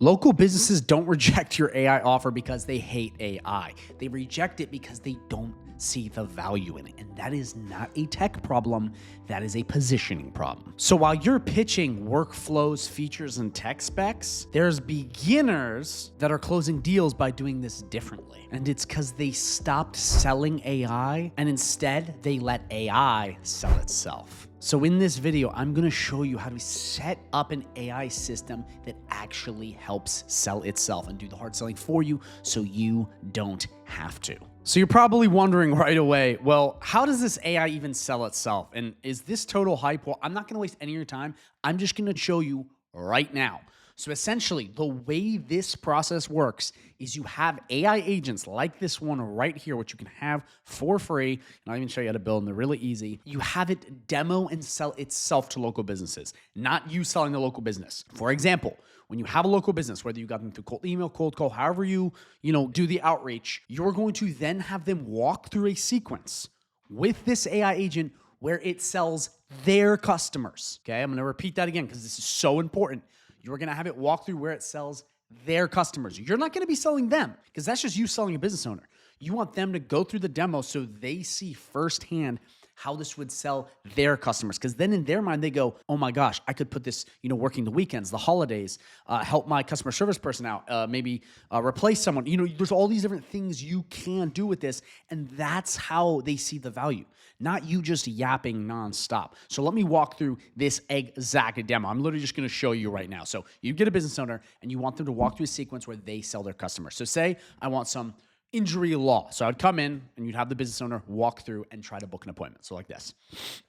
Local businesses don't reject your AI offer because they hate AI. They reject it because they don't see the value in it. And that is not a tech problem, that is a positioning problem. So while you're pitching workflows, features, and tech specs, there's beginners that are closing deals by doing this differently. And it's because they stopped selling AI and instead they let AI sell itself. So in this video, I'm gonna show you how to set up an AI system that actually helps sell itself and do the hard selling for you so you don't have to. So you're probably wondering right away, well, how does this AI even sell itself? And is this total hype? Well, I'm not gonna waste any of your time. I'm just gonna show you right now. So essentially, the way this process works is you have AI agents like this one right here, which you can have for free. And I'll even show you how to build them. They're really easy. You have it demo and sell itself to local businesses, not you selling the local business. For example, when you have a local business, whether you got them through cold email, cold call, however you do the outreach, you're going to then have them walk through a sequence with this AI agent where it sells their customers. Okay, I'm going to repeat that again because this is so important. You're going to have it walk through where it sells their customers. You're not going to be selling them because that's just you selling a business owner. You want them to go through the demo so they see firsthand how this would sell their customers. Because then in their mind, they go, oh my gosh, I could put this, working the weekends, the holidays, help my customer service person out, maybe replace someone. There's all these different things you can do with this. And that's how they see the value, not you just yapping nonstop. So let me walk through this exact demo. I'm literally just going to show you right now. So you get a business owner and you want them to walk through a sequence where they sell their customers. So say I want some injury law. So I'd come in and you'd have the business owner walk through and try to book an appointment. So like this.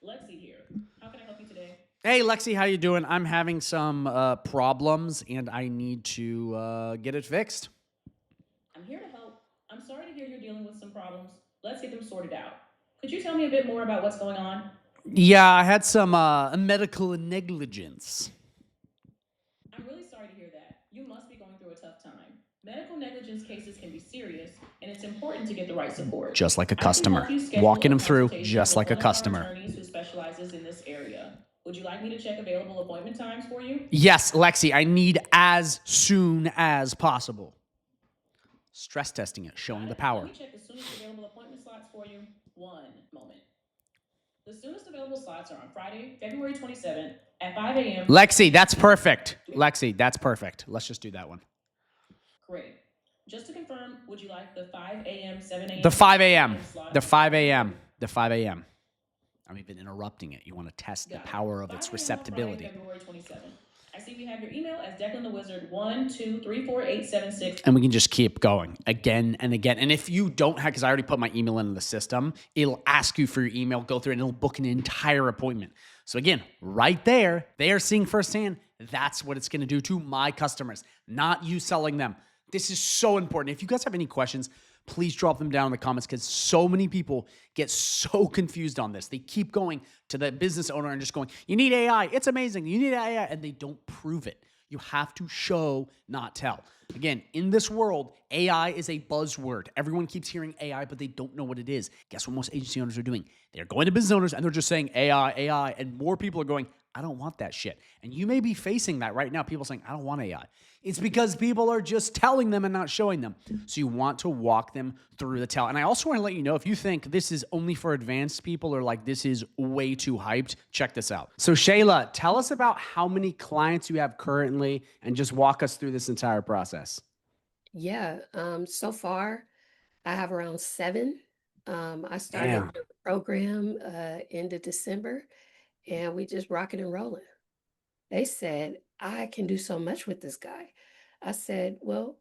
Lexi here. How can I help you today? Hey, Lexi, how you doing? I'm having some problems and I need to get it fixed. I'm here to help. I'm sorry to hear you're dealing with some problems. Let's get them sorted out. Could you tell me a bit more about what's going on? Yeah, I had some medical negligence. I'm really sorry to hear that. You must be going through a tough time. Medical negligence cases can be serious, and it's important to get the right support. Just like a customer. Walking them through just like a customer. Attorneys who specializes in this area. Would you like me to check available appointment times for you? Yes, Lexi, I need as soon as possible. Stress testing it, showing the power. Let me check the soonest available appointment slots for you. One moment. The soonest available slots are on Friday, February 27th at 5 a.m. Lexi, that's perfect. Lexi, that's perfect. Let's just do that one. Great. Just to confirm, would you like the 5 a.m., 7 a.m.? The 5 a.m. The 5 a.m. The 5 a.m. I'm even interrupting it. You want to test the power of its receptibility. February 27th. I see we have your email as Declan the Wizard 1234876. And we can just keep going again and again. And if you don't have, because I already put my email into the system, it'll ask you for your email, go through it, and it'll book an entire appointment. So again, right there, they are seeing firsthand, that's what it's going to do to my customers, not you selling them. This is so important. If you guys have any questions, please drop them down in the comments because so many people get so confused on this. They keep going to the business owner and just going, you need AI. It's amazing. You need AI. And they don't prove it. You have to show, not tell. Again, in this world, AI is a buzzword. Everyone keeps hearing AI, but they don't know what it is. Guess what most agency owners are doing? They're going to business owners and they're just saying AI, AI, and more people are going, I don't want that shit. And you may be facing that right now. People saying, I don't want AI. It's because people are just telling them and not showing them. So you want to walk them through the tell. And I also want to let you know, if you think this is only for advanced people or like this is way too hyped, check this out. So Shayla, tell us about how many clients you have currently and just walk us through this entire process. Yeah, so far I have around 7. I started the program end of December and we just rocking and rolling. They said, I can do so much with this guy. I said, well,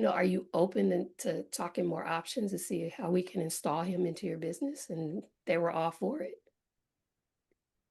are you open to talking more options to see how we can install him into your business? And they were all for it.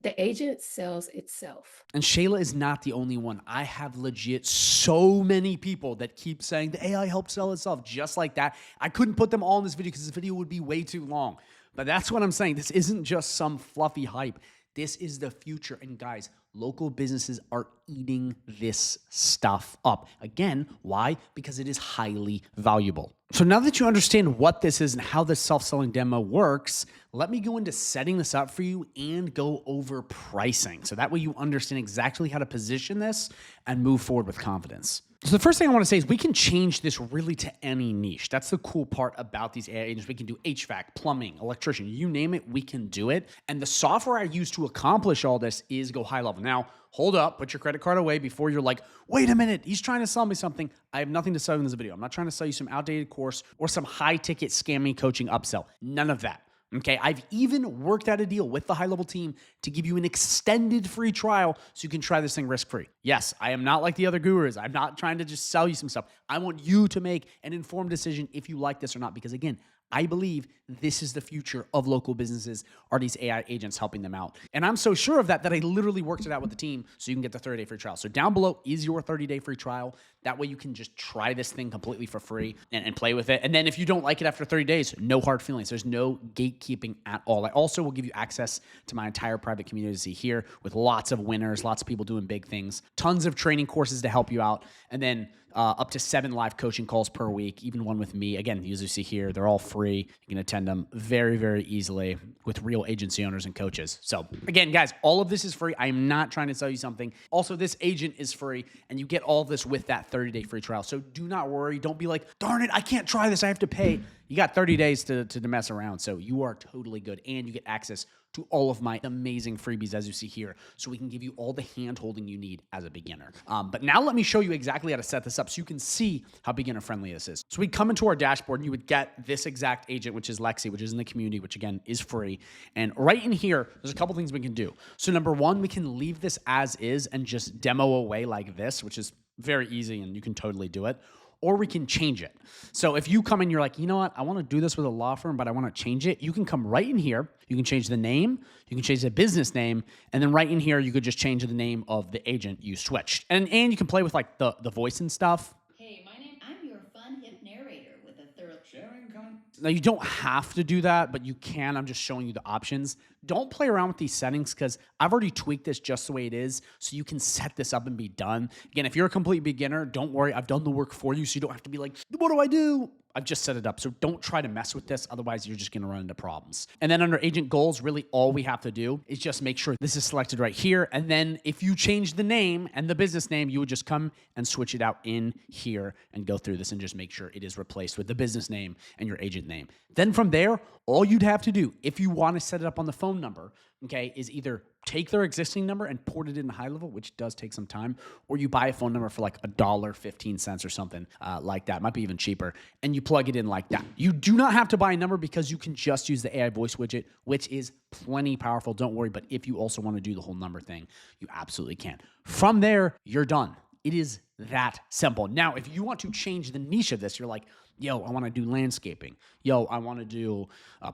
The agent sells itself. And Shayla is not the only one. I have legit so many people that keep saying the AI helps sell itself just like that. I couldn't put them all in this video because this video would be way too long. But that's what I'm saying. This isn't just some fluffy hype. This is the future. And guys, Local businesses are eating this stuff up. Again, why? Because it is highly valuable. So now that you understand what this is and how this self-selling demo works, let me go into setting this up for you and go over pricing. So that way you understand exactly how to position this and move forward with confidence. So the first thing I want to say is we can change this really to any niche. That's the cool part about these AI agents. We can do HVAC, plumbing, electrician, you name it, we can do it. And the software I use to accomplish all this is GoHighLevel. Now, hold up, put your credit card away before you're like, wait a minute, he's trying to sell me something. I have nothing to sell you in this video. I'm not trying to sell you some outdated course or some high ticket scamming coaching upsell. None of that. Okay, I've even worked out a deal with the HighLevel team to give you an extended free trial so you can try this thing risk-free. Yes, I am not like the other gurus. I'm not trying to just sell you some stuff. I want you to make an informed decision if you like this or not, because again, I believe this is the future of local businesses, are these AI agents helping them out. And I'm so sure of that I literally worked it out with the team so you can get the 30-day free trial. So down below is your 30-day free trial. That way you can just try this thing completely for free and play with it. And then if you don't like it after 30 days, no hard feelings. There's no gatekeeping at all. I also will give you access to my entire private community here with lots of winners, lots of people doing big things, tons of training courses to help you out, and then up to 7 live coaching calls per week, even one with me. Again, as you see here, they're all free. You can attend them very, very easily with real agency owners and coaches. So again, guys, all of this is free. I am not trying to sell you something. Also, this agent is free, and you get all of this with that 30-day free trial. So do not worry. Don't be like, darn it, I can't try this. I have to pay. You got 30 days to mess around. So you are totally good, and you get access to all of my amazing freebies, as you see here, so we can give you all the hand-holding you need as a beginner. But now let me show you exactly how to set this up so you can see how beginner-friendly this is. So we come into our dashboard, and you would get this exact agent, which is Lexi, which is in the community, which again is free. And right in here, there's a couple things we can do. So number one, we can leave this as is and just demo away like this, which is very easy, and you can totally do it. Or we can change it. So if you come in, you're like, you know what? I want to do this with a law firm, but I want to change it. You can come right in here. You can change the name. You can change the business name. And then right in here, you could just change the name of the agent you switched. And you can play with like the voice and stuff. Hey, I'm your fun hip narrator with a thorough sharing content. Now, you don't have to do that, but you can. I'm just showing you the options. Don't play around with these settings because I've already tweaked this just the way it is, so you can set this up and be done. Again, if you're a complete beginner, don't worry. I've done the work for you, so you don't have to be like, what do I do? I've just set it up. So don't try to mess with this. Otherwise, you're just going to run into problems. And then under agent goals, really all we have to do is just make sure this is selected right here. And then if you change the name and the business name, you would just come and switch it out in here and go through this and just make sure it is replaced with the business name and your agent name. Then from there, all you'd have to do, if you want to set it up on the phone number, okay, is either take their existing number and port it into HighLevel, which does take some time, or you buy a phone number for like $1.15 or something like that. It might be even cheaper, and you plug it in like that. You do not have to buy a number because you can just use the AI voice widget, which is plenty powerful. Don't worry, but if you also want to do the whole number thing, you absolutely can. From there, you're done. It is that simple. Now, if you want to change the niche of this, you're like, yo, I want to do landscaping. Yo, I want to do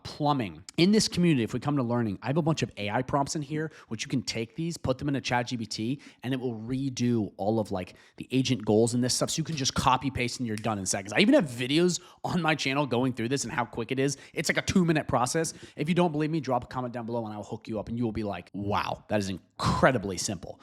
plumbing. In this community, if we come to learning, I have a bunch of AI prompts in here, which you can take these, put them in a ChatGPT, and it will redo all of like the agent goals and this stuff. So you can just copy paste and you're done in seconds. I even have videos on my channel going through this and how quick it is. It's like a 2-minute process. If you don't believe me, drop a comment down below and I'll hook you up and you will be like, wow, that is incredibly simple.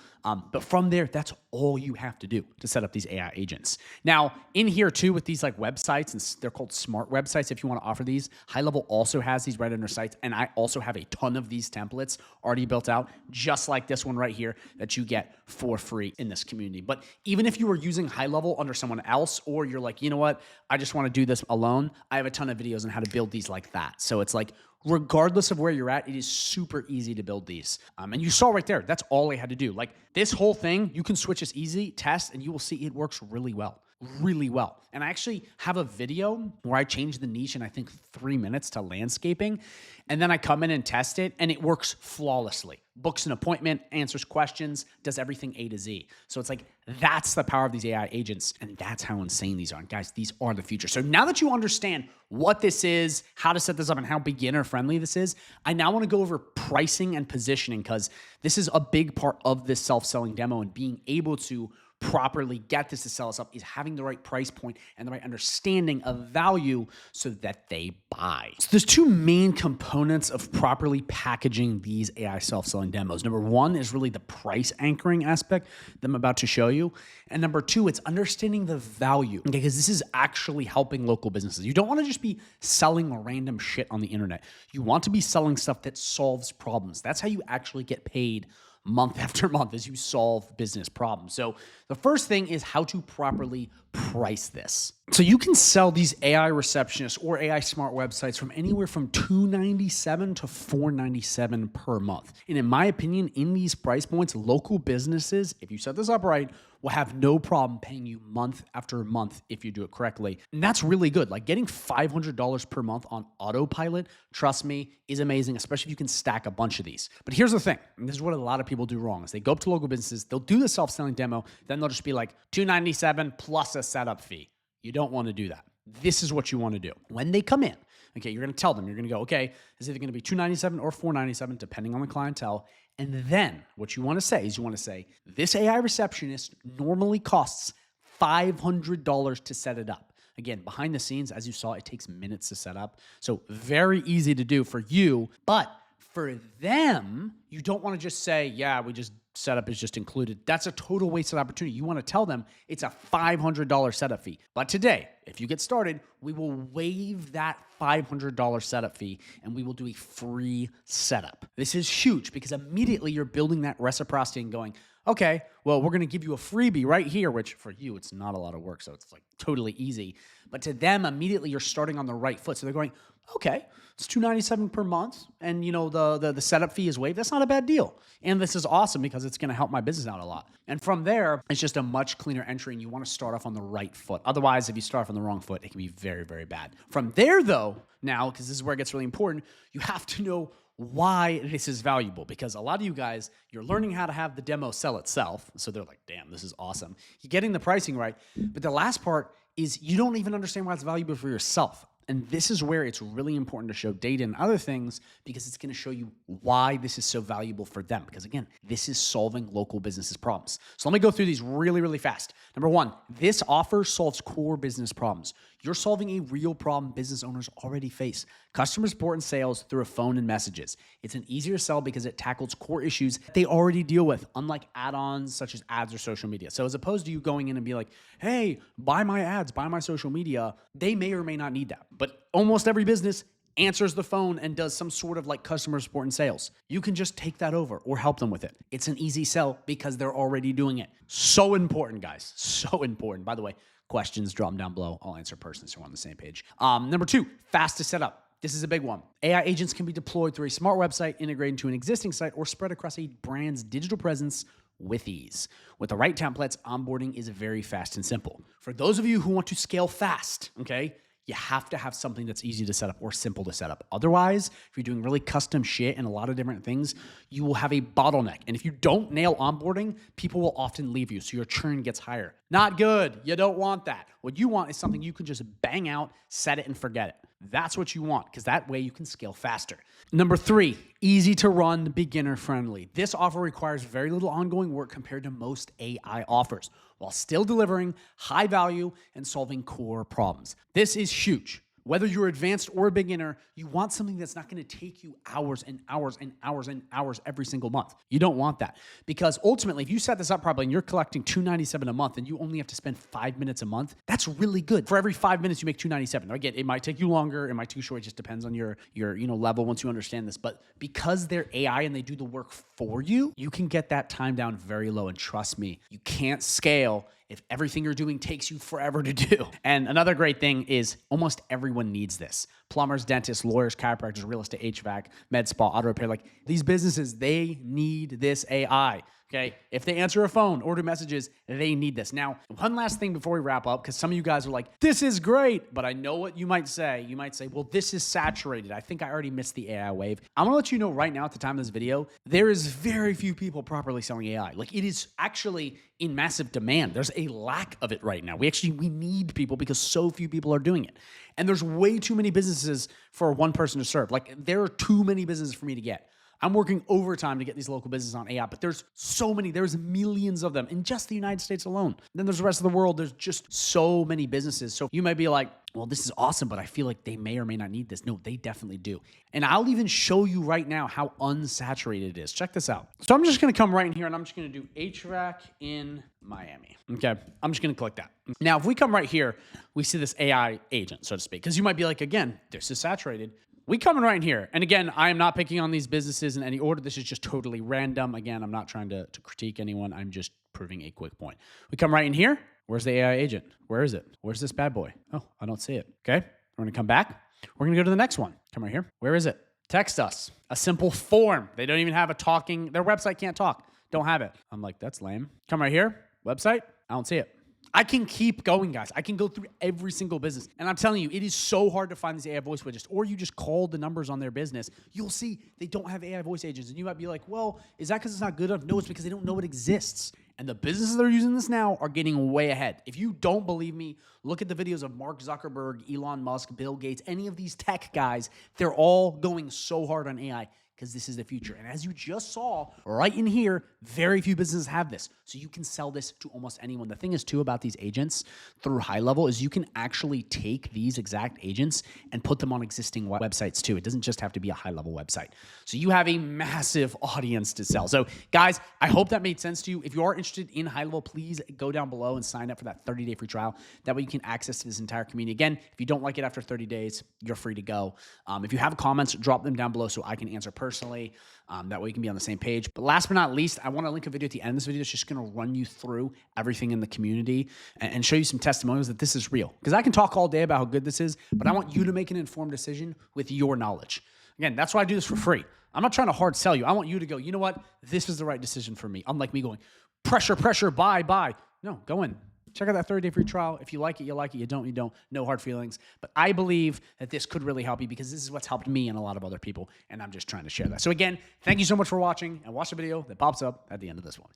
But from there, that's all you have to do to set up these AI agents. Now, in here too, with these like websites, and they're called smart websites if you want to offer these. HighLevel also has these right under sites, and I also have a ton of these templates already built out, just like this one right here that you get for free in this community. But even if you were using HighLevel under someone else, or you're like, you know what, I just want to do this alone, I have a ton of videos on how to build these like that. So it's like, regardless of where you're at, it is super easy to build these. And you saw right there, that's all I had to do. Like this whole thing, you can switch this easy, test, and you will see it works really well. Really well. And I actually have a video where I changed the niche in I think 3 minutes to landscaping. And then I come in and test it and it works flawlessly. Books an appointment, answers questions, does everything A to Z. So it's like, that's the power of these AI agents. And that's how insane these are. And guys, these are the future. So now that you understand what this is, how to set this up, and how beginner friendly this is, I now want to go over pricing and positioning because this is a big part of this self-selling demo and being able to properly get this to sell us up is having the right price point and the right understanding of value so that they buy. So there's two main components of properly packaging these AI self-selling demos. Number one is really the price anchoring aspect that I'm about to show you. And number two, it's understanding the value, okay? Because this is actually helping local businesses. You don't want to just be selling random shit on the internet. You want to be selling stuff that solves problems. That's how you actually get paid month after month as you solve business problems. So the first thing is how to properly price this. So you can sell these AI receptionists or AI smart websites from anywhere from $297 to $497 per month. And in my opinion, in these price points, local businesses, if you set this up right, will have no problem paying you month after month if you do it correctly. And that's really good. Like getting $500 per month on autopilot, trust me, is amazing, especially if you can stack a bunch of these. But here's the thing, and this is what a lot of people do wrong, is they go up to local businesses, they'll do the self-selling demo, then they'll just be like $297 plus a setup fee. You don't want to do that. This is what you want to do. When they come in, okay, you're going to tell them, you're going to go, okay, it's either going to be $297 or $497, depending on the clientele. And then what you want to say is you want to say, this AI receptionist normally costs $500 to set it up. Again, behind the scenes, as you saw, it takes minutes to set up. So very easy to do for you, but for them, you don't want to just say, yeah, we just setup is just included. That's a total wasted opportunity. You want to tell them it's a $500 setup fee. But today, if you get started, we will waive that $500 setup fee and we will do a free setup. This is huge because immediately you're building that reciprocity and going, okay, well, we're going to give you a freebie right here, which for you, it's not a lot of work. So it's like totally easy. But to them, immediately you're starting on the right foot. So they're going, okay, it's $297 per month. And you know, the setup fee is waived. That's not a bad deal. And this is awesome because it's going to help my business out a lot. And from there, it's just a much cleaner entry and you want to start off on the right foot. Otherwise, if you start off on the wrong foot, it can be very, very bad. From there though, now, because this is where it gets really important, you have to know why this is valuable, because a lot of you guys, you're learning how to have the demo sell itself. So they're like, damn, this is awesome. You're getting the pricing right. But the last part is you don't even understand why it's valuable for yourself. And this is where it's really important to show data and other things because it's going to show you why this is so valuable for them. Because again, this is solving local businesses' problems. So let me go through these really, really fast. Number one, this offer solves core business problems. You're solving a real problem business owners already face. Customer support and sales through a phone and messages. It's an easier sell because it tackles core issues they already deal with, unlike add-ons such as ads or social media. So as opposed to you going in and be like, hey, buy my ads, buy my social media, they may or may not need that. But almost every business answers the phone and does some sort of like customer support and sales. You can just take that over or help them with it. It's an easy sell because they're already doing it. So important, guys. So important. By the way, questions, drop them down below. I'll answer personally so we're on the same page. Number two, fast to set up. This is a big one. AI agents can be deployed through a smart website, integrated into an existing site, or spread across a brand's digital presence with ease. With the right templates, onboarding is very fast and simple. For those of you who want to scale fast, okay, you have to have something that's easy to set up or simple to set up. Otherwise, if you're doing really custom shit and a lot of different things, you will have a bottleneck. And if you don't nail onboarding, people will often leave you, so your churn gets higher. Not good. You don't want that. What you want is something you can just bang out, set it, and forget it. That's what you want, because that way you can scale faster. Number three, easy to run, beginner friendly. This offer requires very little ongoing work compared to most AI offers, while still delivering high value and solving core problems. This is huge. Whether you're advanced or a beginner, you want something that's not going to take you hours and hours and hours and hours every single month. You don't want that, because ultimately, if you set this up properly and you're collecting $297 a month and you only have to spend 5 minutes a month, that's really good. For every 5 minutes, you make $297. Again, it might take you longer, it might take you short. It just depends on your level once you understand this. But because they're AI and they do the work for you, you can get that time down very low. And trust me, you can't scale if everything you're doing takes you forever to do. And another great thing is almost everyone needs this. Plumbers, dentists, lawyers, chiropractors, real estate, HVAC, med spa, auto repair, like these businesses, they need this AI. Okay, if they answer a phone or do messages, they need this. Now, one last thing before we wrap up, because some of you guys are like, this is great, but I know what you might say. You might say, well, this is saturated. I think I already missed the AI wave. I'm gonna let you know right now at the time of this video, there is very few people properly selling AI. Like, it is actually in massive demand. There's a lack of it right now. We need people because so few people are doing it. And there's way too many businesses for one person to serve. Like, there are too many businesses for me to get. I'm working overtime to get these local businesses on AI, but there's so many, there's millions of them in just the United States alone. Then there's the rest of the world. There's just so many businesses. So you might be like, well, this is awesome, but I feel like they may or may not need this. No, they definitely do. And I'll even show you right now how unsaturated it is. Check this out. So I'm just going to come right in here and I'm just going to do HVAC in Miami. Okay. I'm just going to click that. Now, if we come right here, we see this AI agent, so to speak, because you might be like, again, this is saturated. We come in right in here. And again, I am not picking on these businesses in any order. This is just totally random. Again, I'm not trying to critique anyone. I'm just proving a quick point. We come right in here. Where's the AI agent? Where is it? Where's this bad boy? Oh, I don't see it. Okay. We're going to come back. We're going to go to the next one. Come right here. Where is it? Text us. A simple form. They don't even have a talking. Their website can't talk. Don't have it. I'm like, that's lame. Come right here. Website. I don't see it. I can keep going, guys. I can go through every single business. And I'm telling you, it is so hard to find these AI voice widgets. Or you just call the numbers on their business. You'll see they don't have AI voice agents. And you might be like, well, is that because it's not good enough? No, it's because they don't know it exists. And the businesses that are using this now are getting way ahead. If you don't believe me, look at the videos of Mark Zuckerberg, Elon Musk, Bill Gates, any of these tech guys. They're all going so hard on AI because this is the future. And as you just saw right in here, very few businesses have this. So you can sell this to almost anyone. The thing is too about these agents through High Level is you can actually take these exact agents and put them on existing websites too. It doesn't just have to be a High Level website. So you have a massive audience to sell. So guys, I hope that made sense to you. If you are interested in High Level, please go down below and sign up for that 30-day free trial. That way you can access this entire community. Again, if you don't like it after 30 days, you're free to go. If you have comments, drop them down below so I can answer personally. That way you can be on the same page. But last but not least, I want to link a video at the end of this video that's just going to run you through everything in the community and show you some testimonials that this is real. Because I can talk all day about how good this is, but I want you to make an informed decision with your knowledge. Again, that's why I do this for free. I'm not trying to hard sell you. I want you to go, you know what? This is the right decision for me. Unlike me going, pressure, buy. No, go in. Check out that 30-day free trial. If you like it, you like it. You don't, you don't. No hard feelings. But I believe that this could really help you because this is what's helped me and a lot of other people. And I'm just trying to share that. So again, thank you so much for watching and watch the video that pops up at the end of this one.